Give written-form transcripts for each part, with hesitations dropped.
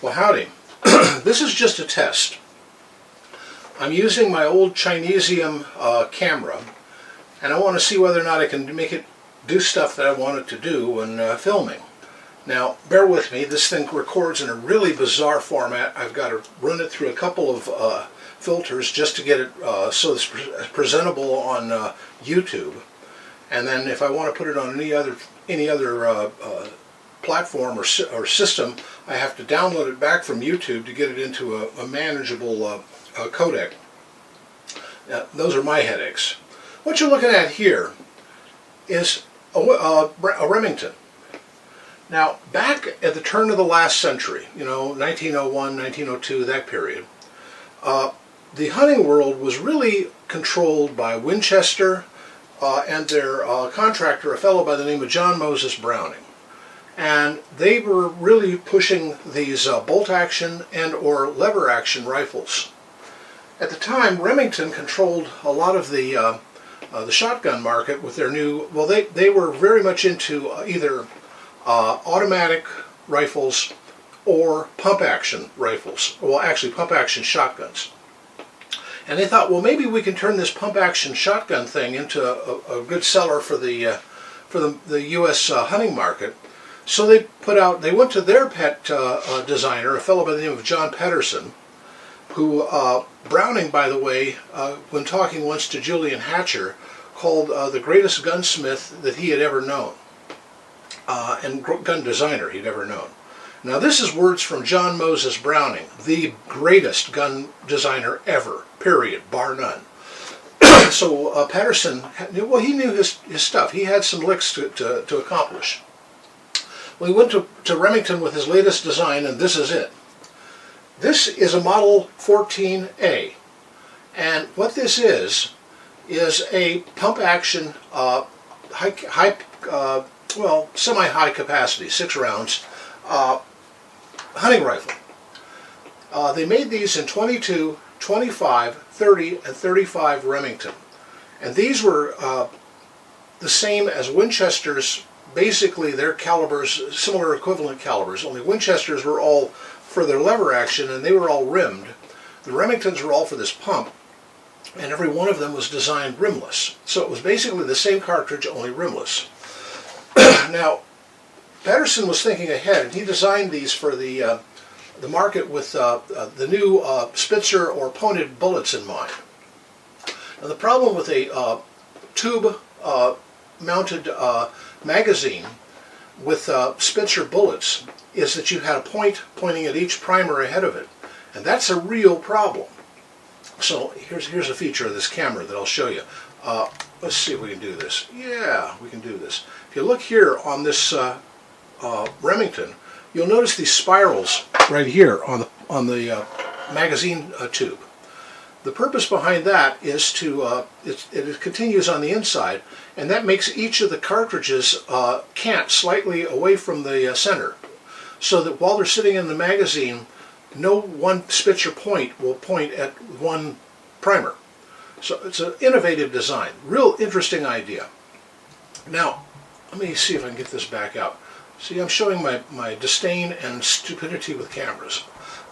Well, howdy. This is just a test. I'm using my old Chinesium camera, and I want to see whether or not I can make it do stuff that I want it to do when filming. Now, bear with me, this thing records in a really bizarre format. I've got to run it through a couple of filters just to get it so it's presentable on YouTube. And then if I want to put it on any other platform or system, I have to download it back from YouTube to get it into a manageable codec. Those are my headaches. What you're looking at here is a Remington. Now, back at the turn of the last century, 1901, 1902, that period, the hunting world was really controlled by Winchester and their contractor, a fellow by the name of John Browning. And they were really pushing these bolt-action and or lever-action rifles. At the time, Remington controlled a lot of the shotgun market with their new, well, they were very much into either automatic rifles or pump-action rifles. Well, actually, pump-action shotguns. And they thought, well, maybe we can turn this pump-action shotgun thing into a good seller for the U.S. hunting market. So they went to their pet designer, a fellow by the name of John Pedersen, who Browning, by the way, when talking once to Julian Hatcher, called the greatest gunsmith that he had ever known, and gun designer he'd ever known. Now this is words from John Moses Browning, the greatest gun designer ever, period, bar none. So Pedersen, well, he knew his stuff. He had some licks to accomplish. Well, he went to Remington with his latest design, and this is it. This is a Model 14A, and what this is a pump-action, semi-high capacity, 6 rounds, hunting rifle. They made these in 22, 25, 30, and 35 Remington, and these were the same as Winchester's. Basically, their calibers, similar equivalent calibers, only Winchesters were all for their lever action and they were all rimmed. The Remingtons were all for this pump, and every one of them was designed rimless. So it was basically the same cartridge, only rimless. Now, Pedersen was thinking ahead, and he designed these for the market with the new Spitzer or pointed bullets in mind. Now, the problem with a tube mounted magazine with Spitzer bullets is that you had a point pointing at each primer ahead of it, and that's a real problem. So here's a feature of this camera that I'll show you. Let's see if we can do this. Yeah, we can do this. If you look here on this Remington, you'll notice these spirals right here on the magazine tube. The purpose behind that is to, it continues on the inside, and that makes each of the cartridges cant slightly away from the center, so that while they're sitting in the magazine, no one Spitzer point will point at one primer. So it's an innovative design, real interesting idea. Now, let me see if I can get this back out. See, I'm showing my disdain and stupidity with cameras,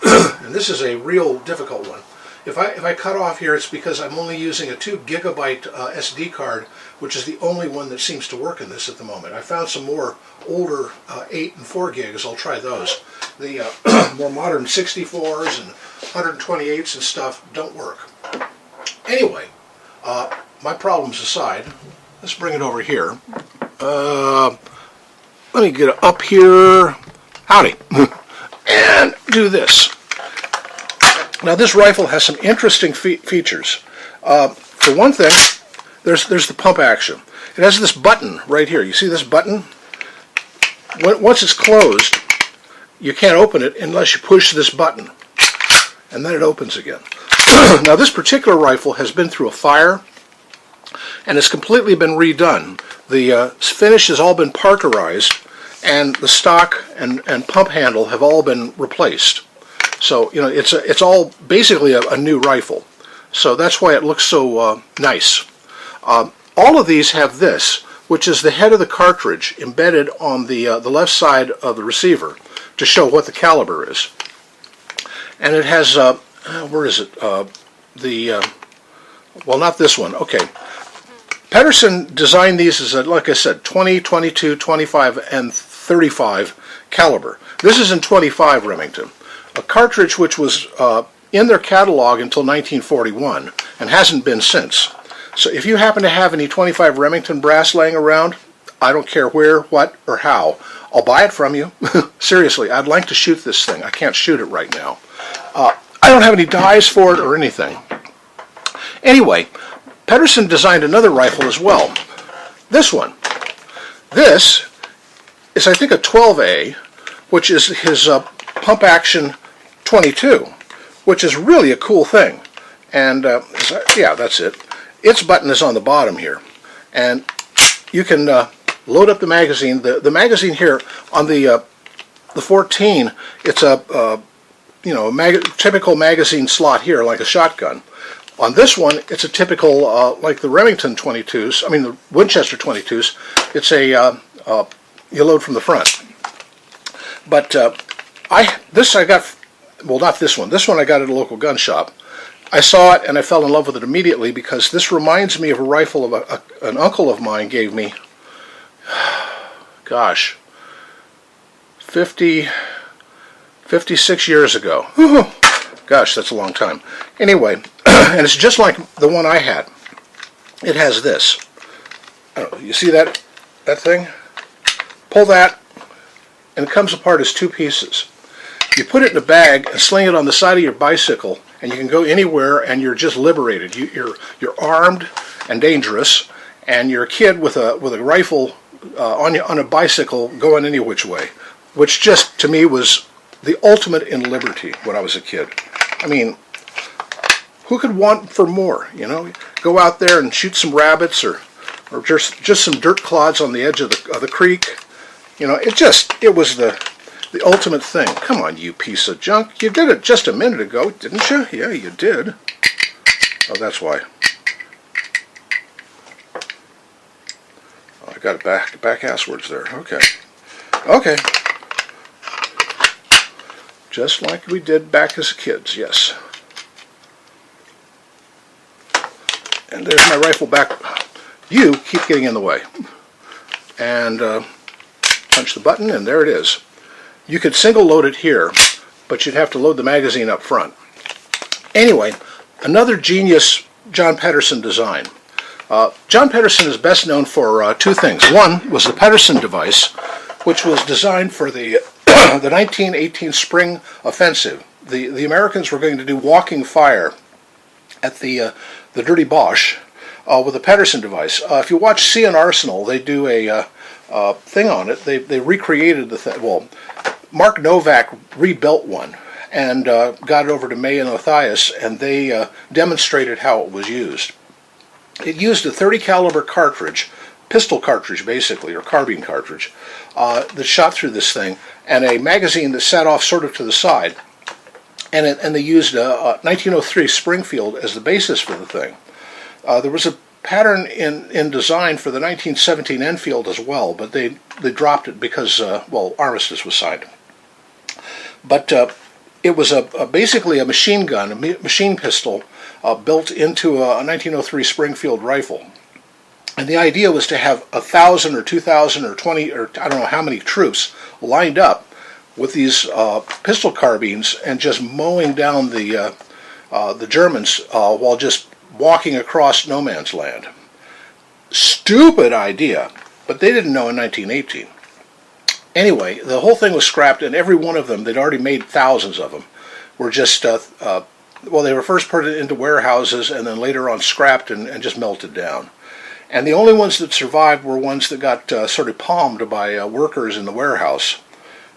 and this is a real difficult one. If I cut off here, it's because I'm only using a 2 gigabyte SD card, which is the only one that seems to work in this at the moment. I found some more older 8 and 4 gigs. I'll try those. The more modern 64s and 128s and stuff don't work. Anyway, my problems aside, let's bring it over here. Let me get it up here. Howdy. And do this. Now this rifle has some interesting features. For one thing, there's the pump action. It has this button right here. You see this button? Once it's closed, you can't open it unless you push this button, and then it opens again. Now this particular rifle has been through a fire, and it's completely been redone. The finish has all been parkerized, and the stock and pump handle have all been replaced. So, it's all basically a new rifle. So that's why it looks so nice. All of these have this, which is the head of the cartridge embedded on the left side of the receiver to show what the caliber is. and it has, where is it? Well, not this one. Okay. Pedersen designed these as, like I said, 20, 22, 25, and 35 caliber. This is in 25 Remington. A cartridge which was in their catalog until 1941 and hasn't been since. So if you happen to have any 25 Remington brass laying around, I don't care where, what, or how, I'll buy it from you. Seriously, I'd like to shoot this thing. I can't shoot it right now. I don't have any dies for it or anything. Anyway, Pedersen designed another rifle as well. This one. This is, I think, a 12A, which is his pump action 22, which is really a cool thing. And yeah, that's it. Its button is on the bottom here, and you can load up the magazine. The magazine here on the 14, it's a typical magazine slot here, like a shotgun. On this one, it's a typical, like the Remington 22s, I mean the Winchester 22s, it's a, you load from the front. But this I got, well, not this one I got at a local gun shop. I saw it and I fell in love with it immediately because this reminds me of a rifle of an uncle of mine gave me, gosh, 56 years ago. Gosh, that's a long time. Anyway, and it's just like the one I had. It has this. I don't know, you see that thing? Pull that, and it comes apart as two pieces. You put it in a bag and sling it on the side of your bicycle, and you can go anywhere, and you're just liberated. You're armed and dangerous, and you're a kid with a rifle on a bicycle going any which way, which just to me was the ultimate in liberty when I was a kid. I mean, who could want for more? You know, go out there and shoot some rabbits or just some dirt clods on the edge of the creek. You know, it was the ultimate thing. Come on, you piece of junk! You did it just a minute ago, didn't you? Yeah, you did. Oh, that's why. Oh, I got it back asswards there. Okay. Okay. Just like we did back as kids, yes. And there's my rifle back. You keep getting in the way. And punch the button, and there it is. You could single load it here, but you'd have to load the magazine up front. Anyway, another genius John Pedersen design. John Pedersen is best known for two things. One was the Pedersen Device, which was designed for the 1918 spring offensive. The Americans were going to do walking fire at the Dirty Boche with the Pedersen Device. If you watch See an Arsenal, they do a thing on it. They recreated the thing. Well, Mark Novak rebuilt one and got it over to May and Matthias, and they demonstrated how it was used. It used a 30 caliber cartridge, pistol cartridge basically, or carbine cartridge, that shot through this thing, and a magazine that sat off sort of to the side. And they used a 1903 Springfield as the basis for the thing. There was a pattern in design for the 1917 Enfield as well, but they dropped it because, well, armistice was signed. But it was basically a machine gun, a machine pistol, built into a 1903 Springfield rifle. And the idea was to have 1,000 or 2,000 or 20 or I don't know how many troops lined up with these pistol carbines and just mowing down the Germans while just walking across no man's land. Stupid idea, but they didn't know in 1918. Anyway, the whole thing was scrapped, and every one of them, they'd already made thousands of them, were just, well, they were first put into warehouses and then later on scrapped and just melted down. And the only ones that survived were ones that got sort of palmed by workers in the warehouse.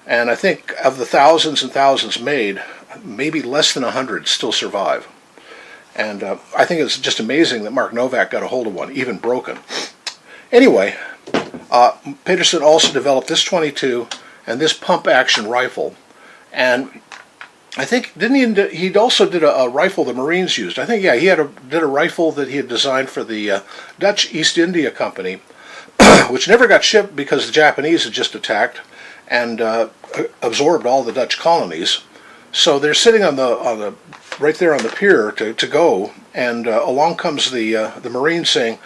And I think of the thousands and thousands made, maybe less than 100 still survive. And I think it's just amazing that Mark Novak got a hold of one, even broken. Anyway, Pedersen also developed this 22 and this pump-action rifle. And I think, he also did a rifle the Marines used. I think, yeah, he did a rifle that he had designed for the Dutch East India Company, which never got shipped because the Japanese had just attacked and absorbed all the Dutch colonies. So they're sitting on the right there on the pier to go, and along comes the Marine saying,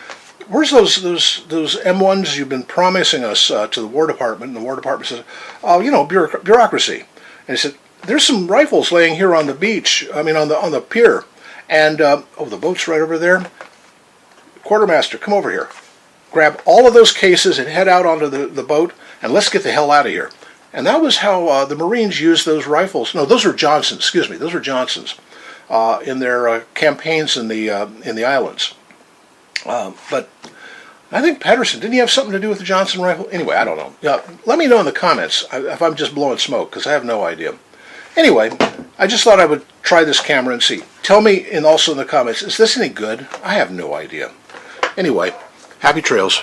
"Where's those M1s you've been promising us to the War Department?" And the War Department says, "Oh, you know, bureaucracy." And he said, "There's some rifles laying here on the beach. I mean, on the pier, and oh, the boat's right over there. Quartermaster, come over here. Grab all of those cases and head out onto the boat, and let's get the hell out of here." And that was how the Marines used those rifles. No, those were Johnsons. Excuse me, those were Johnsons in their campaigns in the islands. But I think Pedersen, didn't he have something to do with the Johnson rifle? Anyway, I don't know. Yeah, let me know in the comments if I'm just blowing smoke, because I have no idea. Anyway, I just thought I would try this camera and see. Tell me also in the comments, is this any good? I have no idea. Anyway, happy trails.